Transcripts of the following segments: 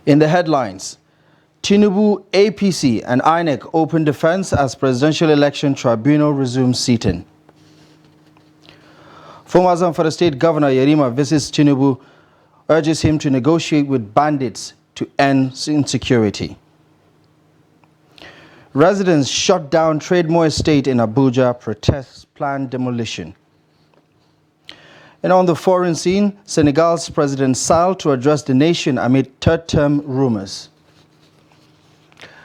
In the headlines, Tinubu, APC and INEC open defense as Presidential Election Tribunal resumes sitting. Former Zamfara State Governor Yerima visits Tinubu, urges him to negotiate with bandits to end insecurity. Residents shut down Trademore Estate in Abuja, protests planned demolition. And on the foreign scene, Senegal's President Sall to address the nation amid third-term rumors.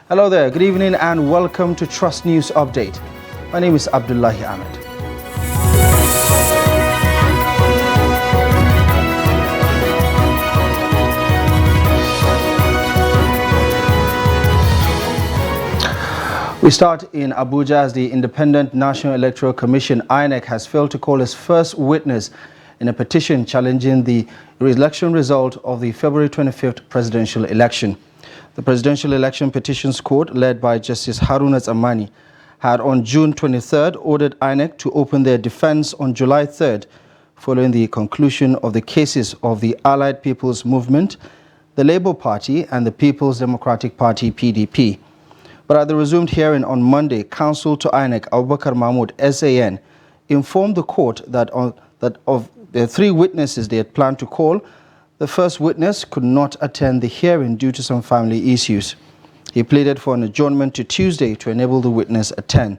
Hello there, good evening and welcome to Trust News Update. My name is Abdullahi Ahmed. We start in Abuja as the Independent National Electoral Commission, INEC, has failed to call its first witness in a petition challenging the election result of the February 25th presidential election. The Presidential Election Petitions Court, led by Justice Haruna Tsammani, had on June 23rd ordered INEC to open their defense on July 3rd, following the conclusion of the cases of the Allied People's Movement, the Labour Party and the People's Democratic Party, PDP. But at the resumed hearing on Monday, counsel to INEC, Abubakar Mahmood, SAN, informed the court that of the three witnesses they had planned to call, the first witness could not attend the hearing due to some family issues. He pleaded for an adjournment to Tuesday to enable the witness attend.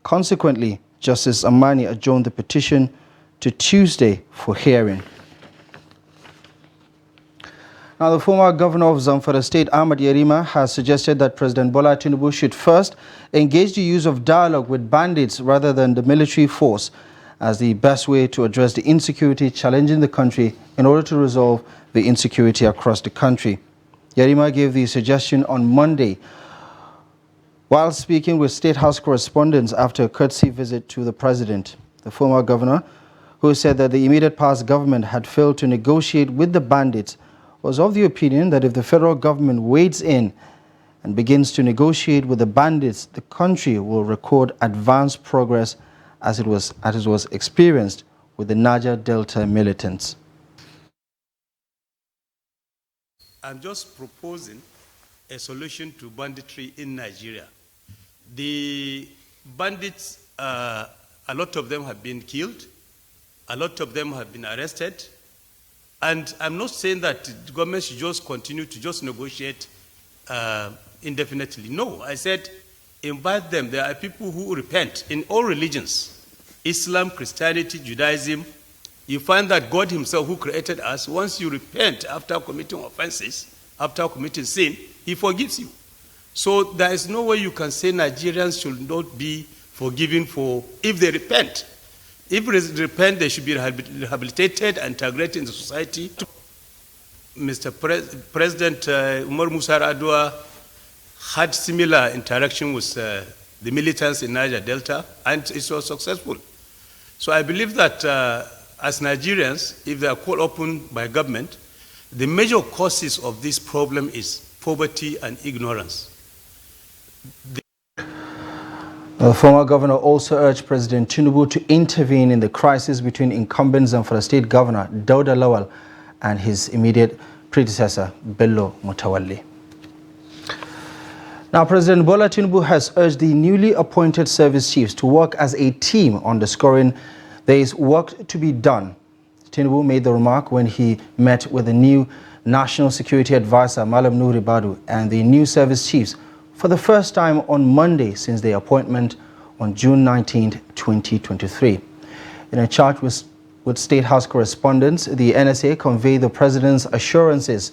Consequently, Justice Amani adjourned the petition to Tuesday for hearing. Now, the former governor of Zamfara State, Ahmad Yerima, has suggested that President Bola Tinubu should first engage the use of dialogue with bandits rather than the military force as the best way to address the insecurity challenging the country in order to resolve the insecurity across the country. Yerima gave the suggestion on Monday while speaking with State House correspondents after a courtesy visit to the president. The former governor, who said that the immediate past government had failed to negotiate with the bandits, was of the opinion that if the federal government wades in and begins to negotiate with the bandits, the country will record advanced progress as it was experienced with the Niger Delta militants. I'm just proposing a solution to banditry in Nigeria. The bandits, a lot of them have been killed, a lot of them have been arrested. And I'm not saying that the government should just continue to just negotiate indefinitely. No, I said invite them. There are people who repent in all religions, Islam, Christianity, Judaism. You find that God himself who created us, once you repent after committing offenses, after committing sin, he forgives you. So there is no way you can say Nigerians should not be forgiven for if they repent. If they repent, they should be rehabilitated and integrated in the society. Mr. President Umar Musa Yar'Adua had similar interaction with the militants in Niger Delta, and it was successful. So I believe that as Nigerians, if they are called upon by government, the major causes of this problem is poverty and ignorance. The former governor also urged President Tinubu to intervene in the crisis between incumbent Zamfara State Governor Dauda Lawal and his immediate predecessor, Bello Mutawalli. Now, President Bola Tinubu has urged the newly appointed service chiefs to work as a team, underscoring there is work to be done. Tinubu made the remark when he met with the new National Security Advisor, Malam Nuri Badu, and the new service chiefs for the first time on Monday since their appointment on June 19, 2023. In a chat with State House correspondents, the NSA conveyed the president's assurances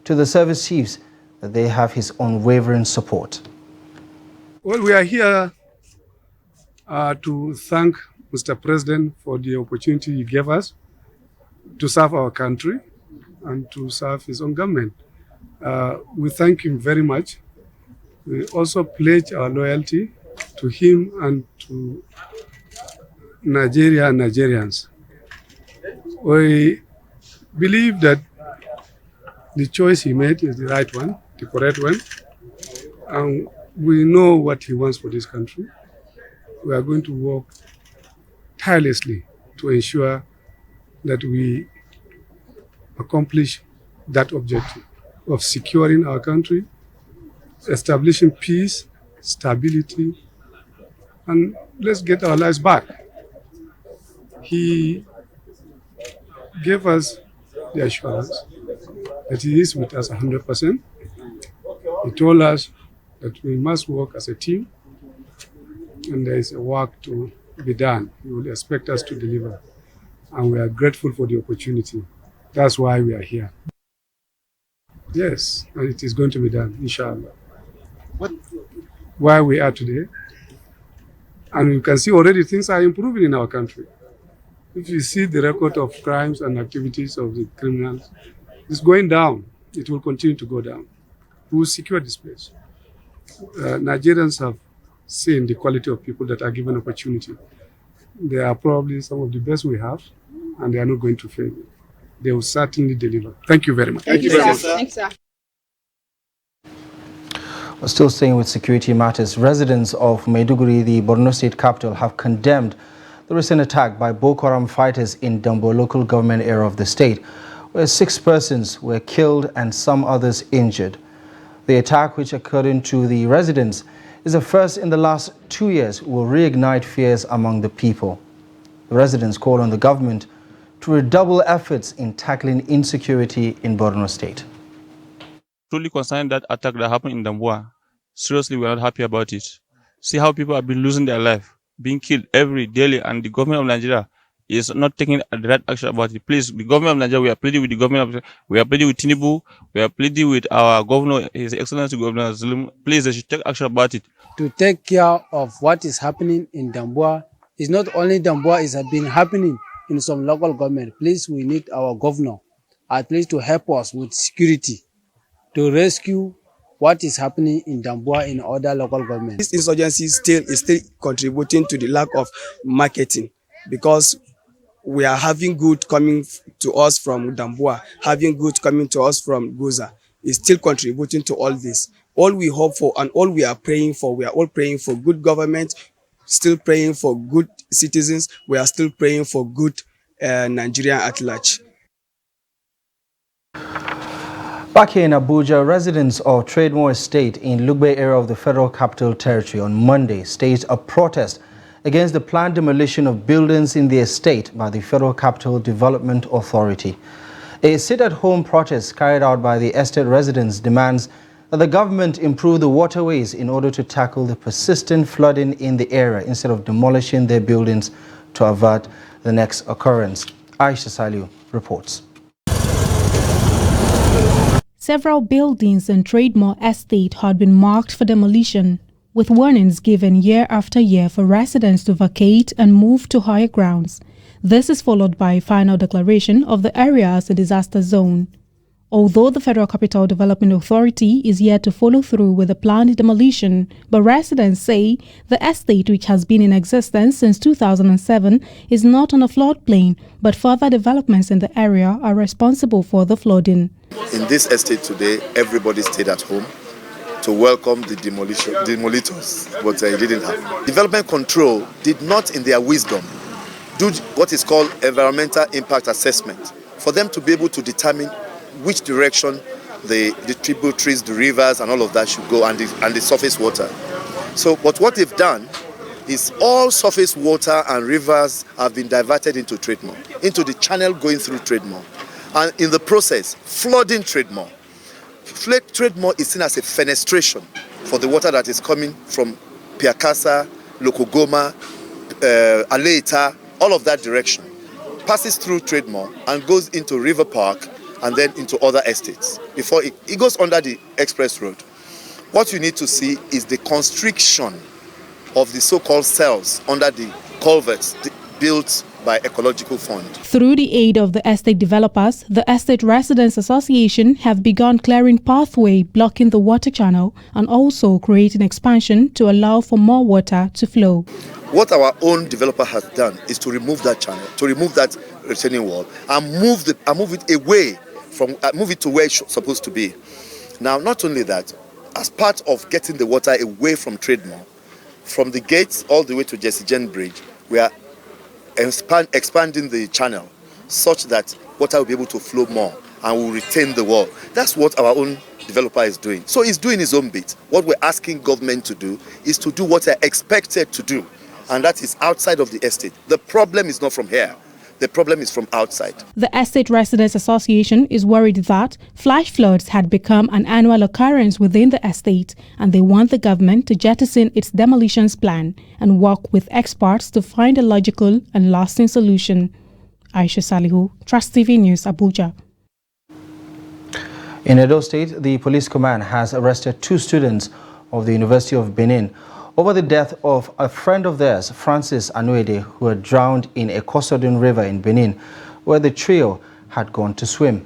to the service chiefs that they have his unwavering support. Well, we are here to thank Mr. President for the opportunity he gave us to serve our country and to serve his own government. We thank him very much. We also pledge our loyalty to him and to Nigeria and Nigerians. We believe that the choice he made is the right one, the correct one, and we know what he wants for this country. We are going to work tirelessly to ensure that we accomplish that objective. of securing our country, establishing peace, stability, and let's get our lives back. He gave us the assurance that he is with us 100%. He told us that we must work as a team and there is a work to be done. He will expect us to deliver. And we are grateful for the opportunity. That's why we are here. Yes, and it is going to be done, inshallah. Where we are today, and you can see already things are improving in our country. If you see the record of crimes and activities of the criminals, it's going down. It will continue to go down. We will secure this place. Nigerians have seen the quality of people that are given opportunity. They are probably some of the best we have, and they are not going to fail. They will certainly deliver. Thank you very much. Thank you very much, sir. Thanks, sir. We're still staying with security matters. Residents of Maiduguri, the Borno state capital, have condemned the recent attack by Boko Haram fighters in Dambo local government area of the state, where 6 persons were killed and some others injured. The attack, which according to the residents is the first in the last 2 years, will reignite fears among the people. The residents call on the government to redouble efforts in tackling insecurity in Borno state. Truly concerned that attack that happened in Damboa. Seriously, we are not happy about it. See how people have been losing their life, being killed daily, and the government of Nigeria is not taking the right action about it. Please, the government of Nigeria, we are pleading with the government we are pleading with Tinubu, we are pleading with our governor, His Excellency Governor Zulum. Please, they should take action about it. To take care of what is happening in Damboa, it's not only Damboa, it has been happening in some local government. Please, we need our governor at least to help us with security, to rescue what is happening in Damboa in other local governments. This insurgency is still contributing to the lack of marketing, because we are having good coming to us from Damboa, having good coming to us from Goza. Is still contributing to all this. All we hope for and all we are praying for, we are all praying for good government, still praying for good citizens, we are still praying for good Nigeria at large. Back here in Abuja, residents of Trademore Estate in Lugbe area of the Federal Capital Territory on Monday staged a protest against the planned demolition of buildings in the estate by the Federal Capital Development Authority. A sit-at-home protest carried out by the estate residents demands that the government improve the waterways in order to tackle the persistent flooding in the area instead of demolishing their buildings to avert the next occurrence. Aisha Saliu reports. Several buildings in Trademore Estate had been marked for demolition, with warnings given year after year for residents to vacate and move to higher grounds. This is followed by a final declaration of the area as a disaster zone. Although the Federal Capital Development Authority is yet to follow through with the planned demolition, but residents say the estate, which has been in existence since 2007, is not on a floodplain, but further developments in the area are responsible for the flooding. In this estate today, everybody stayed at home to welcome the demolators, but it didn't happen. Development Control did not, in their wisdom, do what is called environmental impact assessment for them to be able to determine which direction the tributaries, the rivers and all of that should go, and the surface water. So, but what they've done is all surface water and rivers have been diverted into Trademore, into the channel going through Trademore, and in the process, flooding Trademore. Trademore is seen as a fenestration for the water that is coming from Piakasa, Lokogoma, Aleita, all of that direction, passes through Trademore and goes into River Park and then into other estates before it goes under the express road. What you need to see is the constriction of the so-called cells under the culverts built by Ecological Fund. Through the aid of the estate developers, the Estate Residents Association have begun clearing pathway blocking the water channel and also creating expansion to allow for more water to flow. What our own developer has done is to remove that channel, to remove that retaining wall and move it away from, move it to where it's supposed to be. Now, not only that, as part of getting the water away from Trademore, from the gates all the way to Jesse James Bridge, we are expanding the channel such that water will be able to flow more and we'll retain the wall. That's what our own developer is doing. So he's doing his own bit. What we're asking government to do is to do what they're expected to do, and that is outside of the estate. The problem is not from here. The problem is from outside. The Estate Residents Association is worried that flash floods had become an annual occurrence within the estate, and they want the government to jettison its demolitions plan and work with experts to find a logical and lasting solution. Aisha Salihu, Trust TV News, Abuja. In Edo State, the police command has arrested 2 students of the University of Benin over the death of a friend of theirs, Francis Anuede, who had drowned in a Kosodun river in Benin, where the trio had gone to swim.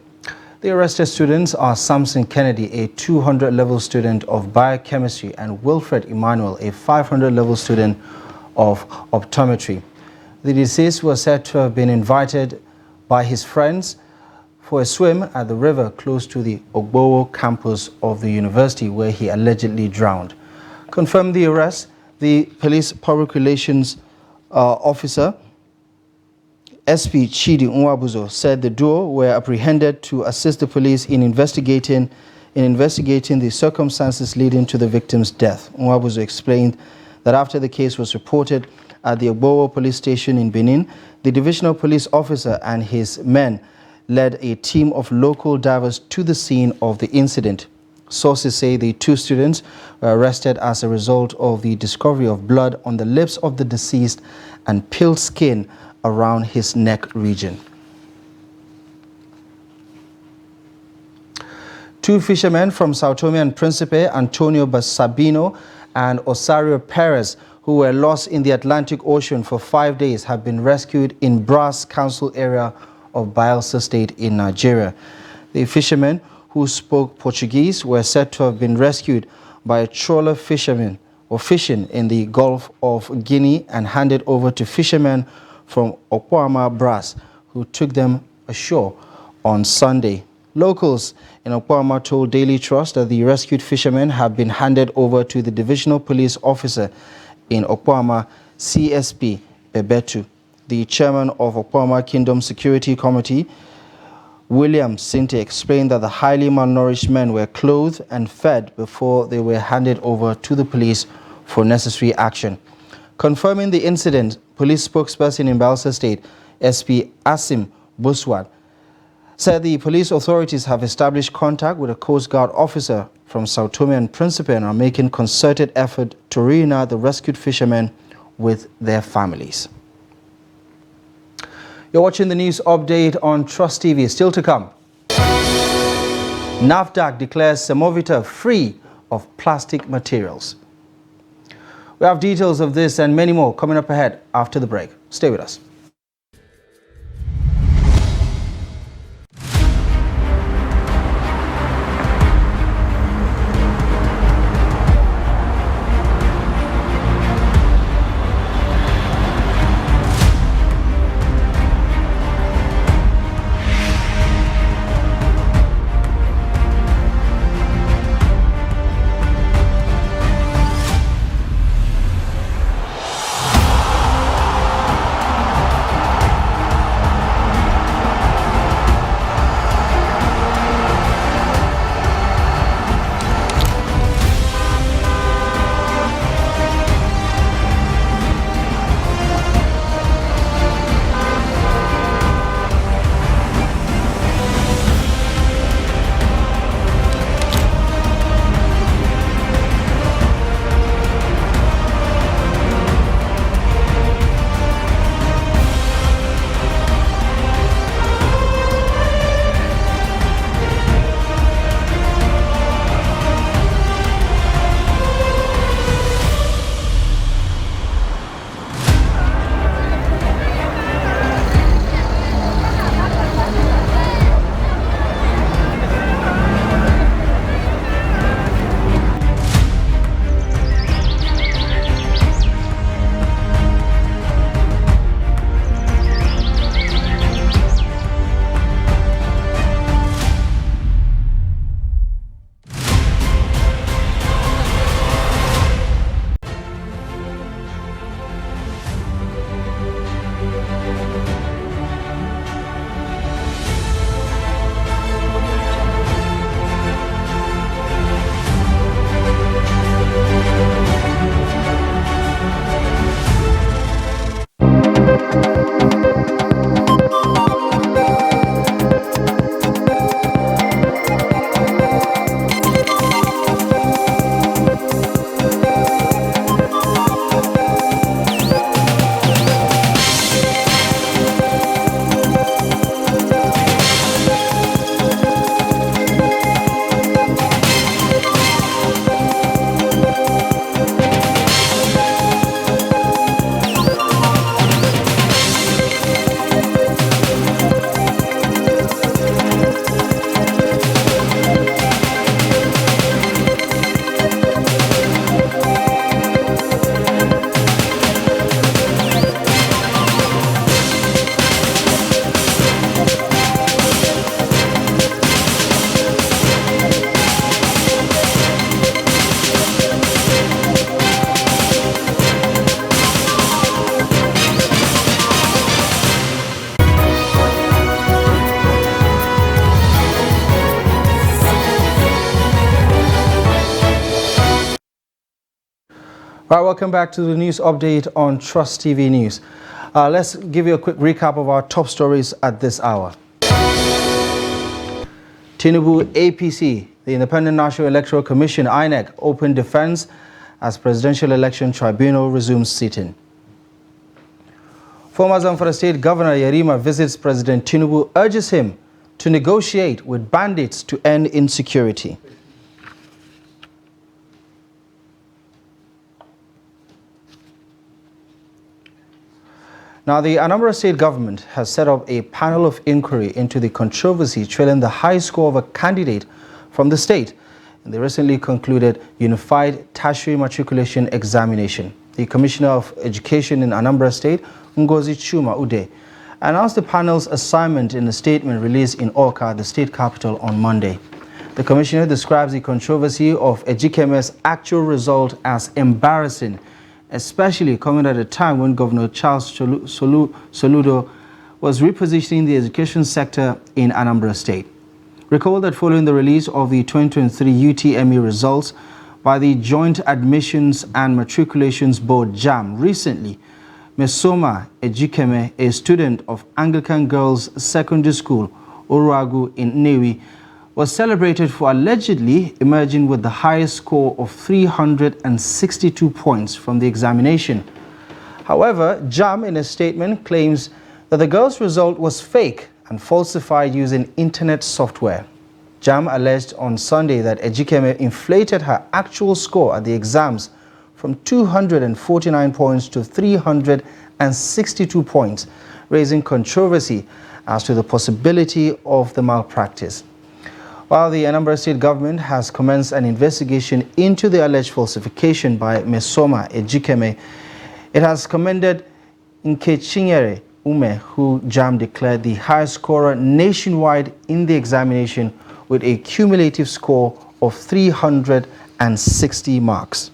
The arrested students are Samson Kennedy, a 200-level student of biochemistry, and Wilfred Emmanuel, a 500-level student of optometry. The deceased was said to have been invited by his friends for a swim at the river close to the Ogbowo campus of the university, where he allegedly drowned. Confirmed the arrest, the Police Public Relations Officer, SP Chidi Nwabuzo, said the duo were apprehended to assist the police in investigating the circumstances leading to the victim's death. Nwabuzo explained that after the case was reported at the Ogbowo police station in Benin, the divisional police officer and his men led a team of local divers to the scene of the incident. Sources say the 2 students were arrested as a result of the discovery of blood on the lips of the deceased and peeled skin around his neck region. 2 fishermen from Sao Tome and Principe, Antonio Sabino and Osario Perez, who were lost in the Atlantic Ocean for 5 days, have been rescued in Brass Council area of Bayelsa State in Nigeria. The fishermen, who spoke Portuguese, were said to have been rescued by a trawler fisherman or fishing in the Gulf of Guinea and handed over to fishermen from Okpoama Brass, who took them ashore on Sunday. Locals in Okpoama told Daily Trust that the rescued fishermen have been handed over to the divisional police officer in Okpoama, CSP Bebetu. The chairman of Okpoama Kingdom Security Committee, William Sinte, explained that the highly malnourished men were clothed and fed before they were handed over to the police for necessary action. Confirming the incident, police spokesperson in Bayelsa State, SP Asim Buswad, said the police authorities have established contact with a Coast Guard officer from Sao Tome and Principe and are making concerted effort to reunite the rescued fishermen with their families. You're watching the news update on Trust TV. Still to come. NAFDAC declares Semovita free of plastic materials. We have details of this and many more coming up ahead after the break. Stay with us. All right, welcome back to the news update on Trust TV News. Let's give you a quick recap of our top stories at this hour. Tinubu APC, the Independent National Electoral Commission, INEC, opened defense as Presidential Election Tribunal resumes sitting. Former Zamfara State Governor Yarima visits President Tinubu, urges him to negotiate with bandits to end insecurity. Now, the Anambra State government has set up a panel of inquiry into the controversy trailing the high score of a candidate from the state in the recently concluded Unified Tertiary Matriculation Examination. The Commissioner of Education in Anambra State, Ngozi Chuma Ude, announced the panel's assignment in a statement released in Awka, the state capital, on Monday. The Commissioner describes the controversy of Ejikeme's actual result as embarrassing, especially coming at a time when Governor Charles Soludo was repositioning the education sector in Anambra State. Recall that following the release of the 2023 UTME results by the Joint Admissions and Matriculations Board, JAM, recently, Mesoma Ejikeme, a student of Anglican Girls Secondary School, Oruagu in Nnewi, was celebrated for allegedly emerging with the highest score of 362 points from the examination. However, JAM in a statement claims that the girl's result was fake and falsified using internet software. JAM alleged on Sunday that Ejikeme inflated her actual score at the exams from 249 points to 362 points, raising controversy as to the possibility of the malpractice. While the Anambra State government has commenced an investigation into the alleged falsification by Mesoma Ejikeme, it has commended Nkechinyere Ume, who JAM declared the highest scorer nationwide in the examination with a cumulative score of 360 marks.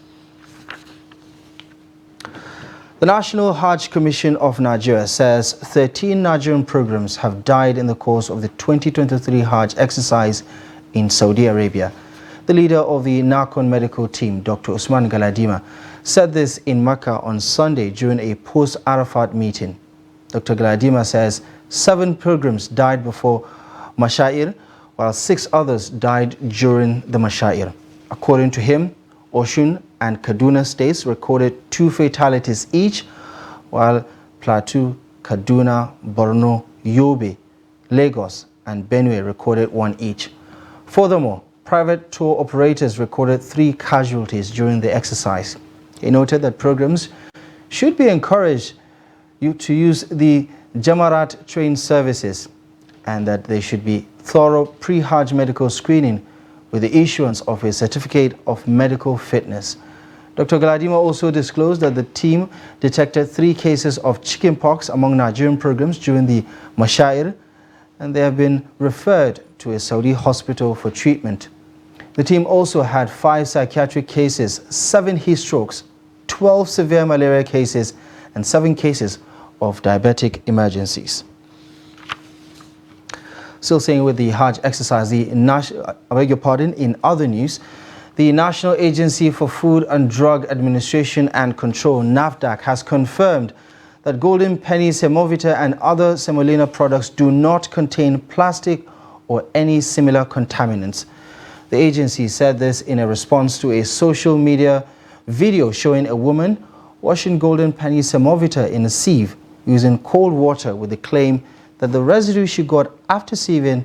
The National Hajj Commission of Nigeria says 13 Nigerian pilgrims have died in the course of the 2023 Hajj exercise in Saudi Arabia. The leader of the NACON medical team, Dr. Usman Galadima, said this in Makkah on Sunday during a post-Arafat meeting. Dr. Galadima says 7 pilgrims died before Mashair, while 6 others died during the Mashair. According to him, Oshun and Kaduna states recorded 2 fatalities each, while Plateau, Kaduna, Borno, Yobe, Lagos, and Benue recorded 1 each. Furthermore, private tour operators recorded 3 casualties during the exercise. He noted that pilgrims should be encouraged to use the Jamarat train services and that they should be thorough pre-Hajj medical screening with the issuance of a certificate of medical fitness. Dr. Galadima also disclosed that the team detected 3 cases of chickenpox among Nigerian pilgrims during the Mashair, and they have been referred to a Saudi hospital for treatment. The team also had 5 psychiatric cases, 7 heat strokes, 12 severe malaria cases, and 7 cases of diabetic emergencies. Still staying with the Hajj exercise, in other news, the National Agency for Food and Drug Administration and Control, NAFDAC, has confirmed that Golden Penny Semovita and other semolina products do not contain plastic or any similar contaminants. The agency said this in a response to a social media video showing a woman washing Golden Penny Semovita in a sieve using cold water with the claim that the residue she got after sieving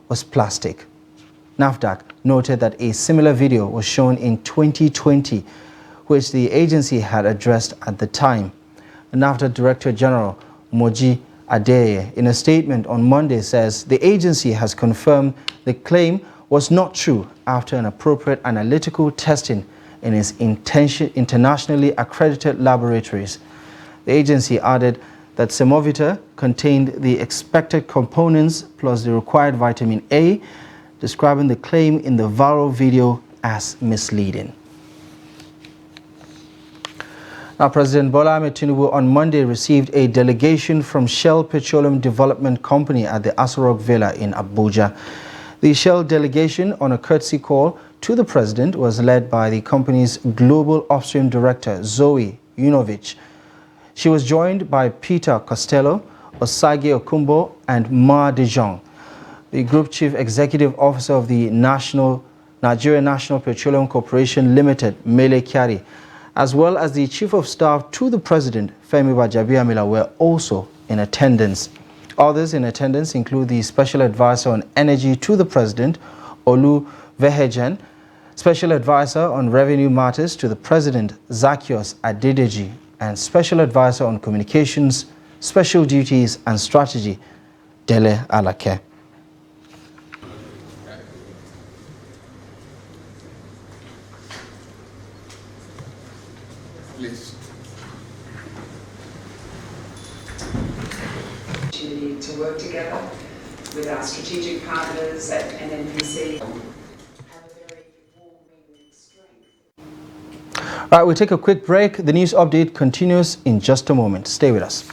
was plastic. NAFDAC noted that a similar video was shown in 2020, which the agency had addressed at the time. NAFDAC Director General Moji Adeye, in a statement on Monday, says the agency has confirmed the claim was not true after an appropriate analytical testing in its internationally accredited laboratories. The agency added that Semovita contained the expected components plus the required vitamin A, describing the claim in the viral video as misleading. Now, President Bola Ahmed Tinubu on Monday received a delegation from Shell Petroleum Development Company at the Aso Rock Villa in Abuja. The Shell delegation, on a courtesy call to the president was led by the company's global upstream director, Zoe Yunovich. She was joined by Peter Costello, Osage Okumbo, and Ma De Jong. The Group Chief Executive Officer of the Nigeria National Petroleum Corporation Limited, Mele Kyari, as well as the Chief of Staff to the President, Femi Gbajabiamila, were also in attendance. Others in attendance include the Special Advisor on Energy to the President, Olu Vehejen, Special Advisor on Revenue Matters to the President, Zaccheaus Adedeji, and Special Advisor on Communications, Special Duties and Strategy, Dele Alake. Please. Opportunity to work together with our strategic partners at NNPC. All right, we'll take a quick break. The news update continues in just a moment. Stay with us.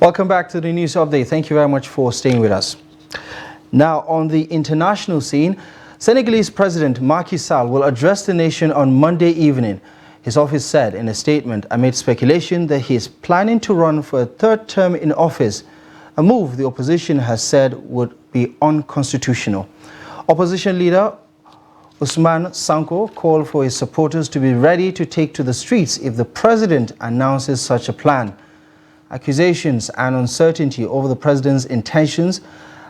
Welcome back to the news update. Thank you very much for staying with us. Now, on the international scene, Senegalese President Macky Sall will address the nation on Monday evening. His office said in a statement amid speculation that he is planning to run for a third term in office, a move the opposition has said would be unconstitutional. Opposition leader Usman Sanko called for his supporters to be ready to take to the streets if the president announces such a plan. Accusations and uncertainty over the president's intentions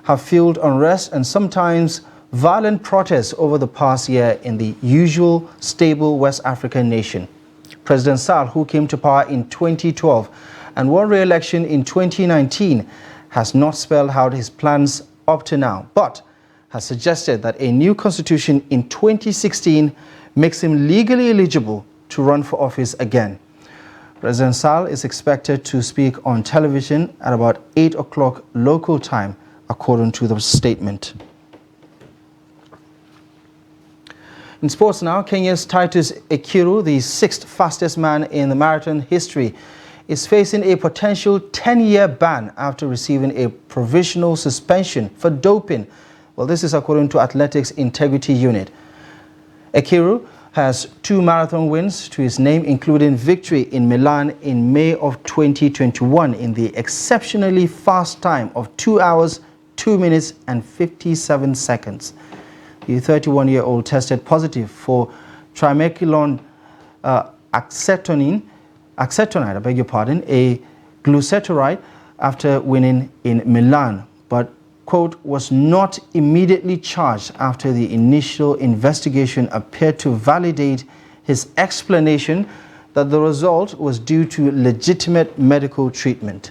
have fueled unrest and sometimes violent protests over the past year in the usual stable West African nation. President Sall, who came to power in 2012 and won re-election in 2019, has not spelled out his plans up to now, but has suggested that a new constitution in 2016 makes him legally eligible to run for office again. President Sall is expected to speak on television at about 8 o'clock local time, according to the statement. In sports now, Kenya's Titus Ekiru, the sixth fastest man in the marathon history, is facing a potential 10-year ban after receiving a provisional suspension for doping. Well, this is according to Athletics Integrity Unit. Ekiru has 2 marathon wins to his name, including victory in Milan in May of 2021 in the exceptionally fast time of 2 hours, 2 minutes and 57 seconds. The 31-year-old tested positive for trimethyl acetoninide, I beg your pardon, a glucosidase after winning in Milan, but quote, was not immediately charged after the initial investigation appeared to validate his explanation that the result was due to legitimate medical treatment.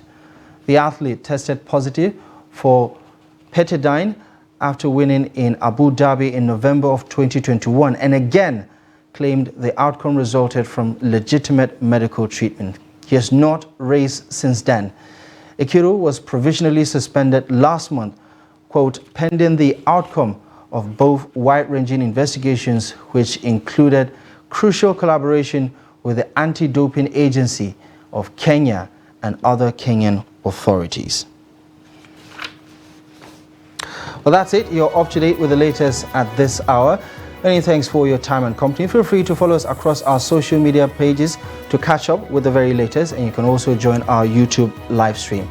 The athlete tested positive for petadine after winning in Abu Dhabi in November of 2021 and again claimed the outcome resulted from legitimate medical treatment. He has not raced since then. Ekiru was provisionally suspended last month, quote, pending the outcome of both wide-ranging investigations which included crucial collaboration with the Anti-Doping Agency of Kenya and other Kenyan authorities. Well, that's it. You're up to date with the latest at this hour. Many thanks for your time and company. Feel free to follow us across our social media pages to catch up with the very latest, and you can also join our YouTube live stream.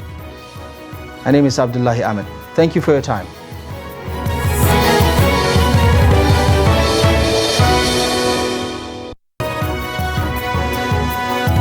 My name is Abdullahi Ahmed. Thank you for your time.